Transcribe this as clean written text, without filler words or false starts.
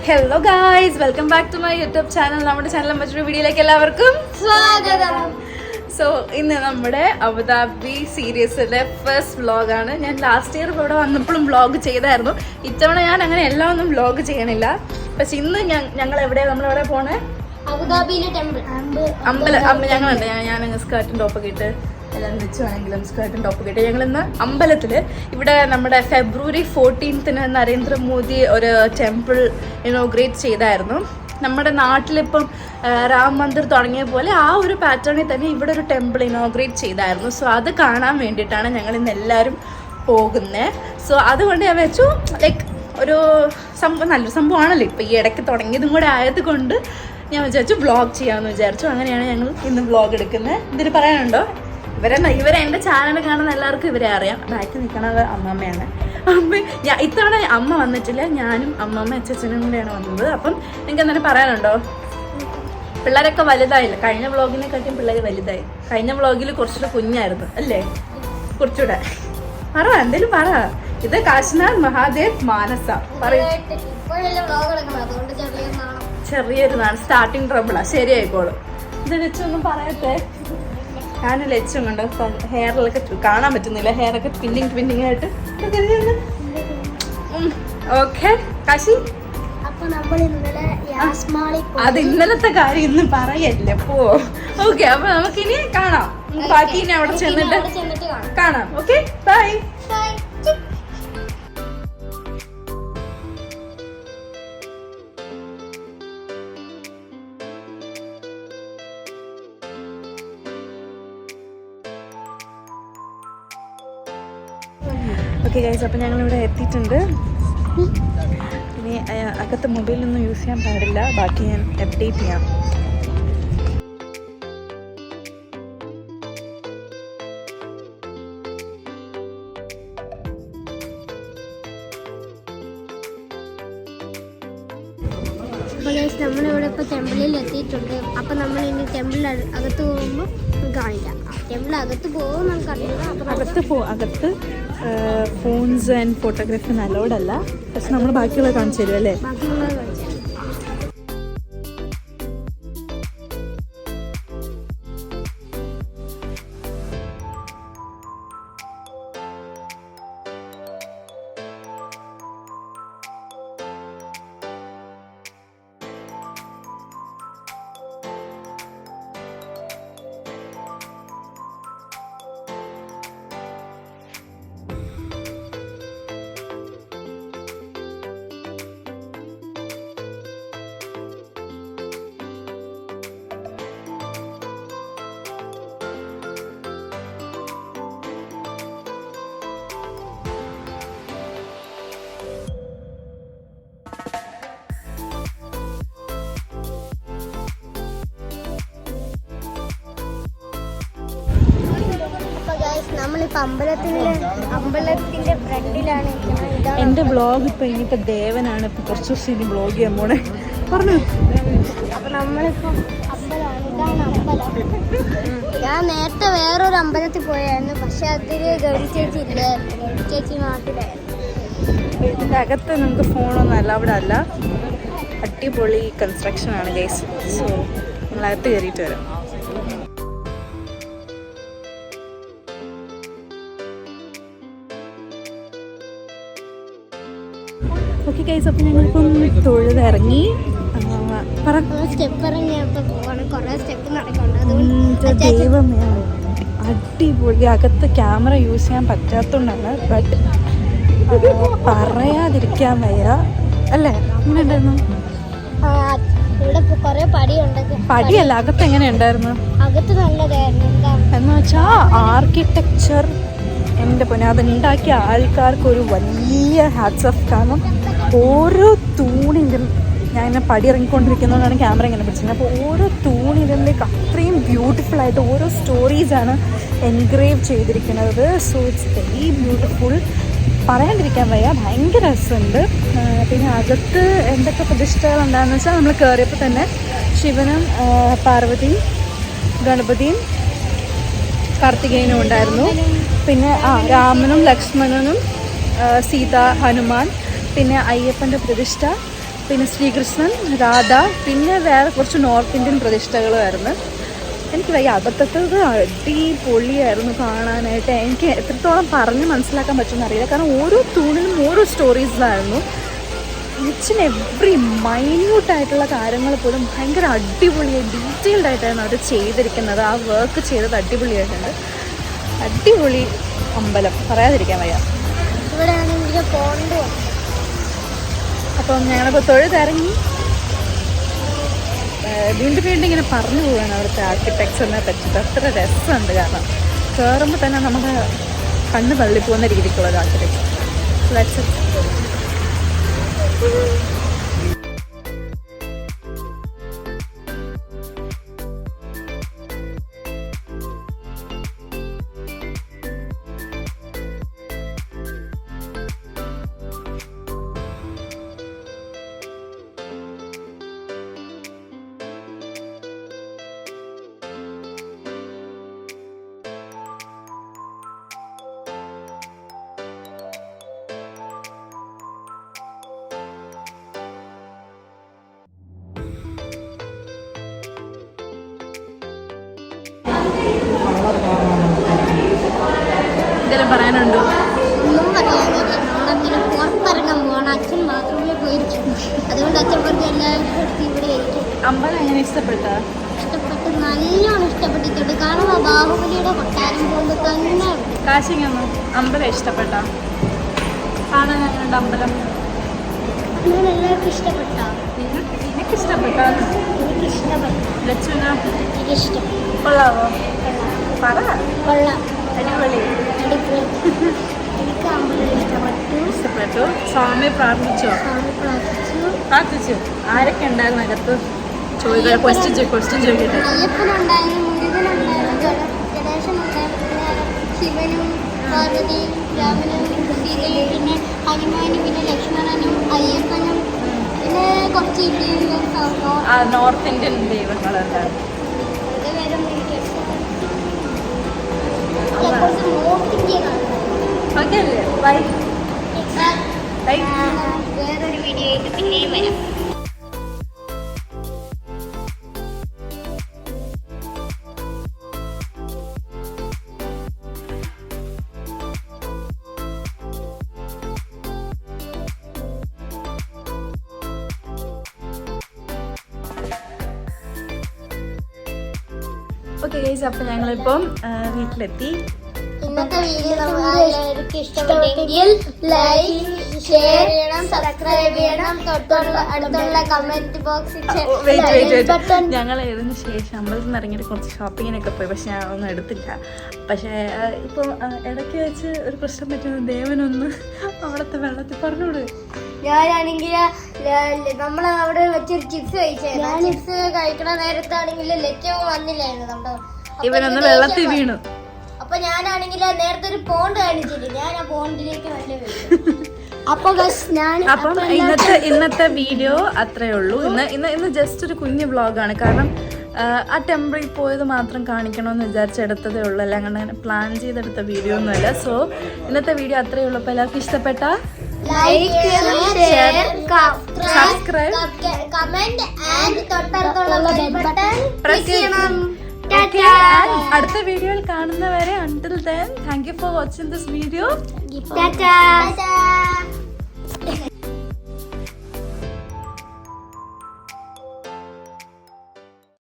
Hello guys, welcome back to my YouTube channel. നമ്മുടെ channel മറ്റൊരു വീഡിയോയിലേക്ക് എല്ലാവർക്കും സ്വാഗതം. സോ ഇന്ന് നമ്മുടെ അബുദാബി സീരീസിലെ ഫസ്റ്റ് വ്ളോഗാണ്. ഞാൻ ലാസ്റ്റ് ഇയർ ഇവിടെ വന്നപ്പോഴും വ്ളോഗ് ചെയ്തായിരുന്നു. ഇത്തവണ ഞാൻ അങ്ങനെ എല്ലാം ഒന്നും വ്ളോഗ് ചെയ്യണില്ല. പക്ഷെ ഇന്ന് നമ്മളെവിടെ പോണേ? അബുദാബിയിലെ ടെമ്പിൾ ഞങ്ങളുണ്ട്. ഞാൻ സ്കേർട്ടും ടോപ്പൊക്കെ ഇട്ട് എല്ലാം വെച്ചുവാണെങ്കിലും സ്കേർട്ടും ടോപ്പൊക്കെ ഇട്ട് ഞങ്ങളിന്ന് അമ്പലത്തില് ഇവിടെ നമ്മുടെ ഫെബ്രുവരി 14 നരേന്ദ്രമോദി ഒരു ടെമ്പിൾ ഇനോഗ്രേറ്റ് ചെയ്തായിരുന്നു. നമ്മുടെ നാട്ടിലിപ്പം രാം മന്ദിർ തുടങ്ങിയ പോലെ ആ ഒരു പാറ്റേണിൽ തന്നെ ഇവിടെ ഒരു ടെമ്പിൾ ഇനോഗ്രേറ്റ് ചെയ്തായിരുന്നു. സോ അത് കാണാൻ വേണ്ടിയിട്ടാണ് ഞങ്ങൾ ഇന്ന് എല്ലാവരും പോകുന്നത്. സോ അതുകൊണ്ട് ഞാൻ വെച്ചു ലൈക്ക് ഒരു നല്ലൊരു സംഭവമാണല്ലോ ഇപ്പം ഈ ഇടയ്ക്ക് തുടങ്ങിയതും കൂടെ ആയതുകൊണ്ട് ഞാൻ വിചാരിച്ചു വ്ളോഗ് ചെയ്യാമെന്ന് വിചാരിച്ചു. അങ്ങനെയാണ് ഞങ്ങൾ ഇന്ന് വ്ളോഗ് എടുക്കുന്നത്. ഇതിന് പറയാനുണ്ടോ? ഇവരെ എൻ്റെ ചാനൽ കാണുന്ന എല്ലാവർക്കും ഇവരെ അറിയാം. ബാക്കിൽ നിൽക്കണത് അമ്മമ്മയാണ്. ഇത്തവണ അമ്മ വന്നിട്ടില്ല, ഞാനും അമ്മമ്മ അച്ഛനും കൂടെയാണ് വന്നത്. അപ്പം നിങ്ങൾക്ക് എന്തെങ്കിലും പറയാനുണ്ടോ? പിള്ളേരൊക്കെ വലുതായില്ല. കഴിഞ്ഞ വ്ളോഗിനെക്കാട്ടിയും പിള്ളേർ വലുതായി. കഴിഞ്ഞ വ്ളോഗിൽ കുറച്ചുകൂടെ കുഞ്ഞായിരുന്നു അല്ലേ? കുറച്ചുകൂടെ എന്തേലും പറ. ഇത് കാശിനാഥ് മഹാദേവ് മാനസ പറയും. ചെറിയൊരു സ്റ്റാർട്ടിങ് ട്രബിളാ. ശരിയായിക്കോളും. ഇത് ലച്ചൊന്നും പറയട്ടെ. ഞാൻ ലച്ചും കണ്ടോ ഹെയറിലൊക്കെ കാണാൻ പറ്റുന്നില്ല. ഹെയറൊക്കെ ട്വിന്നിങ് ആയിട്ട്. ഓക്കെ കാശി, അത് ഇന്നലത്തെ കാര്യം ഇന്ന് പറയല്ലേ പോ. ഓക്കെ, അപ്പൊ നമുക്കിനി കാണാം. ബാക്കി ഇനി അവിടെ ചെന്നിട്ട് കാണാം. Okay, by. ഓക്കെ ഗൈസ്, അപ്പം ഞങ്ങളിവിടെ എത്തിയിട്ടുണ്ട്. ഇനി അകത്ത് മൊബൈലൊന്നും യൂസ് ചെയ്യാൻ പാടില്ല. ബാക്കി ഞാൻ അപ്ഡേറ്റ് ചെയ്യാം. നമ്മളിവിടെ ഇപ്പോൾ ടെമ്പിളിൽ എത്തിയിട്ടുണ്ട്. അപ്പം നമ്മൾ ഇനി ടെമ്പിൾ അകത്ത് പോകുമ്പോൾ കാണില്ല. ടെമ്പിൾ അകത്ത് പോകുമ്പോൾ നമുക്ക് അറിയില്ല. അകത്ത് ഫോൺസ് ആൻഡ് ഫോട്ടോഗ്രാഫി നല്ലോടല്ല. പക്ഷെ നമ്മൾ ബാക്കിയുള്ള കാണിച്ചു തരും അല്ലേ? ബാക്കിയുള്ളത് കാണിച്ചു. നമ്മളിപ്പോൾ അമ്പലത്തിന്റെ ഫ്രണ്ടിലാണ്. എൻ്റെ വ്ളോഗ് ഇപ്പം ഇനിയിപ്പോൾ ദേവനാണ് ഇപ്പം കുറച്ച് ദിവസം ഇനി വ്ളോഗ് ചെയ്യാൻ പോണേ. പറഞ്ഞു. അപ്പം നമ്മളിപ്പോൾ അമ്പലമാണ്. ഇതാണ് അമ്പലം. ഞാൻ നേരത്തെ വേറൊരു അമ്പലത്തിൽ പോയായിരുന്നു. പക്ഷെ അതിൽ ഗൗരി ചേച്ചി ഇല്ല. ഗൗരി ചേച്ചി നാട്ടിലായിരുന്നു. ഇതിൻ്റെ അകത്ത് നമുക്ക് ഫോണൊന്നും അല്ല, അവിടെ അല്ല. അടിപൊളി കൺസ്ട്രക്ഷനാണ് ഗൈസ്. സോ നമ്മളകത്ത് കയറിയിട്ട് വരാം. ഓക്കെ ഗൈസ്, അപ്പം ഞങ്ങളിപ്പം തൊഴുതിറങ്ങി. സ്റ്റെപ്പ് ഇറങ്ങിയപ്പോൾ കുറേ സ്റ്റെപ്പ് നടക്കുന്നുണ്ട്. ദൈവമേ, അടിപൊളി. അകത്ത് ക്യാമറ യൂസ് ചെയ്യാൻ പറ്റാത്തതുകൊണ്ടാണ്. ബട്ട് പറയാതിരിക്കാൻ വയ്യ അല്ലേ? എങ്ങനെ ഉണ്ടായിരുന്നു? ഇവിടെ കുറേ പടിയുണ്ട്. പടിയല്ല, അകത്ത് എങ്ങനെ ഉണ്ടായിരുന്നു? അകത്ത് നല്ലതായിരുന്നു. എന്ന് വെച്ചാൽ ആർക്കിടെക്ചർ എൻ്റെ പൊന്നെ, അതുണ്ടാക്കിയ ആൾക്കാർക്ക് ഒരു വലിയ ഹാറ്റ്സ് ഓഫ്. കാരണം ഓരോ തൂണിലും ഞാൻ ഇങ്ങനെ പടി ഇറങ്ങിക്കൊണ്ടിരിക്കുന്നതുകൊണ്ടാണ് ക്യാമറ ഇങ്ങനെ പിടിച്ചത്. അപ്പോൾ ഓരോ തൂണിലേക്ക് അത്രയും ബ്യൂട്ടിഫുൾ ആയിട്ട് ഓരോ സ്റ്റോറീസാണ് എൻഗ്രേവ് ചെയ്തിരിക്കുന്നത്. So it's very beautiful. പറയാണ്ടിരിക്കാൻ വയ്യ, ഭയങ്കര രസമുണ്ട്. പിന്നെ അകത്ത് എന്തൊക്കെ പ്രതിഷ്ഠകളുണ്ടാകുന്ന വെച്ചാൽ നമ്മൾ കയറിയപ്പോൾ തന്നെ ശിവനും പാർവതിയും ഗണപതിയും കാർത്തികേയനും ഉണ്ടായിരുന്നു. പിന്നെ രാമനും ലക്ഷ്മണനും സീത, ഹനുമാൻ, പിന്നെ അയ്യപ്പൻ്റെ പ്രതിഷ്ഠ, പിന്നെ ശ്രീകൃഷ്ണൻ, രാധ, പിന്നെ വേറെ കുറച്ച് നോർത്ത് ഇന്ത്യൻ പ്രതിഷ്ഠകളുമായിരുന്നു. എനിക്ക് വയ്യ, അകത്തത് അടിപൊളിയായിരുന്നു കാണാനായിട്ട്. എനിക്ക് എത്രത്തോളം പറഞ്ഞ് മനസ്സിലാക്കാൻ പറ്റുമെന്ന് അറിയില്ല, കാരണം ഓരോ തൂണിലും ഓരോ സ്റ്റോറീസിലായിരുന്നു. ഈച്ച് ആൻഡ് എവ്രി മൈന്യൂട്ടായിട്ടുള്ള കാര്യങ്ങൾ പോലും ഭയങ്കര അടിപൊളിയായി ഡീറ്റെയിൽഡ് ആയിട്ടാണ് അവർ ചെയ്തിരിക്കുന്നത്. ആ വർക്ക് ചെയ്തത് അടിപൊളിയായിട്ടുണ്ട്. അടിപൊളി അമ്പലം, പറയാതിരിക്കാൻ വയ്യ. ഇവിടെ ആണെങ്കിൽ പോണ്ട്. അപ്പം ഞങ്ങളിപ്പോൾ തൊഴുതിറങ്ങി വീണ്ടും വീണ്ടും ഇങ്ങനെ പറഞ്ഞു പോവുകയാണ് അവിടുത്തെ ആർക്കിടെക്ചറിനെ പറ്റിയിട്ട്. അത്ര രസമുണ്ട്, കാരണം കയറുമ്പോൾ തന്നെ നമ്മുടെ കണ്ണ് തള്ളിപ്പോകുന്ന രീതിക്കുള്ള ഒരു ആർക്കിടെക്ചർ. എന്തെങ്കിലും പറയാനുണ്ടോ? ഒന്നും പറയാനില്ല. നമ്മളങ്ങനെ പുറത്തിറങ്ങാൻ പോകണം. അച്ഛൻ മാത്രമേ പോയിരിക്കും. അതുകൊണ്ട് അച്ഛൻ പറഞ്ഞ എല്ലാവരും ഇവിടെ ആയിരിക്കും. അമ്പലം എങ്ങനെ ഇഷ്ടപ്പെട്ട? ഇഷ്ടപ്പെട്ട്, നല്ലോണം ഇഷ്ടപ്പെട്ടിട്ടുണ്ട്. കാരണം ആ ബാഹുബലിയുടെ കൊട്ടാരം പോകുമ്പോൾ തന്നെ കാശിങ്ങൊന്നു അമ്പലം ഇഷ്ടപ്പെട്ട? കാണാൻ എങ്ങനെയുണ്ട് അമ്പലം? അങ്ങനെ എല്ലാവർക്കും ഇഷ്ടപ്പെട്ട. നിനക്ക് ഇഷ്ടപ്പെട്ട? എനിക്ക് ഇഷ്ടപ്പെട്ട. ലച്ചുന എനിക്കിഷ്ടം. കൊള്ളാവോ? പറ. കൊള്ളാം. അടിപൊളി. എനിക്ക് അമ്പലം ഇഷ്ടപ്പെട്ടു. സ്വാമി പ്രാർത്ഥിച്ചോ? പ്രാർത്ഥിച്ചു. ആരൊക്കെ ഉണ്ടായിരുന്നു അകത്ത്? ക്വസ്റ്റ്യൻ ചോദിക്കട്ടെ. അയ്യപ്പനുണ്ടായിരുന്നു, മുരുകനുണ്ടായിരുന്നു, ഗണേശനുണ്ടായിരുന്നു, ശിവനും പാർവതിയും രാമനും സീതയും, പിന്നെ ഹനുമാനും, പിന്നെ ലക്ഷ്മണനും, അയ്യപ്പനും, പിന്നെ കുറച്ച് ഇന്ത്യൻ നോർത്ത് ഇന്ത്യൻ ദൈവങ്ങളുണ്ടായിരുന്നു. ഓക്കെ അല്ലേ? ബൈ. വേറൊരു വീഡിയോ ആയിട്ട് പിന്നെയും വരാം. ഓക്കെ ഗൈസ്, അപ്പോൾ ഞങ്ങളിപ്പം വീട്ടിലെത്തി. ഇന്നത്തെ വീഡിയോ എല്ലാവർക്കും ഇഷ്ടപ്പെട്ടെങ്കിൽ ലൈക്ക്, ഷെയർ ചെയ്യണം, സബ്സ്ക്രൈബ് ചെയ്യണം, അടുത്തുള്ള കമന്റ് ബോക്സിൽ ഞങ്ങൾ ഇതിന് ശേഷം അമ്പലത്തിൽ നിന്ന് ഇറങ്ങിയിട്ട് കുറച്ച് ഷോപ്പിങ്ങിനൊക്കെ പോയി, പക്ഷെ ഞാൻ ഒന്നും എടുത്തില്ല. പക്ഷേ ഇപ്പം ഇടയ്ക്ക് വെച്ച് ഒരു പ്രശ്നം പറ്റുന്നത് ദേവനൊന്ന് അവിടുത്തെ വെള്ളത്തിൽ പറഞ്ഞോട്. ഞാനാണെങ്കിൽ നമ്മൾ അവിടെ വെച്ചൊരു ചിപ്സ് കഴിച്ചായിരുന്നു. ചിപ്സ് കഴിക്കണ നേരത്താണെങ്കിൽ ലക്ഷ്യം വന്നില്ലായിരുന്നു നമ്മുടെ. ഇവനൊന്ന് വെള്ളത്തിൽ വീണു. അപ്പൊ ഞാനാണെങ്കിൽ നേരത്തെ ഒരു പോണ്ട് കാണിച്ചില്ല, ഞാൻ ആ പോണ്ടിലേക്ക് നല്ല അപ്പം ഇന്നത്തെ വീഡിയോ അത്രേ ഉള്ളൂ. ഇന്ന് ജസ്റ്റ് ഒരു കുഞ്ഞു വ്ളോഗാണ്, കാരണം ആ ടെമ്പിളിൽ പോയത് മാത്രം കാണിക്കണമെന്ന് വിചാരിച്ചെടുത്തതേ ഉള്ളൂ, അല്ല അങ്ങനെ പ്ലാൻ ചെയ്തെടുത്ത വീഡിയോ ഒന്നുമല്ല. സോ ഇന്നത്തെ വീഡിയോ അത്രേ ഉള്ളൂ. അപ്പോൾ എല്ലാവർക്കും ഇഷ്ടപ്പെട്ട like, share, subscribe, comment and തൊട്ടടുത്തുള്ള ബെൽ ബട്ടൺ പ്രസ് ചെയ്യണം. അടുത്ത വീഡിയോയിൽ കാണുന്നവരെ until then, thank you for watching this video. Ta-ta.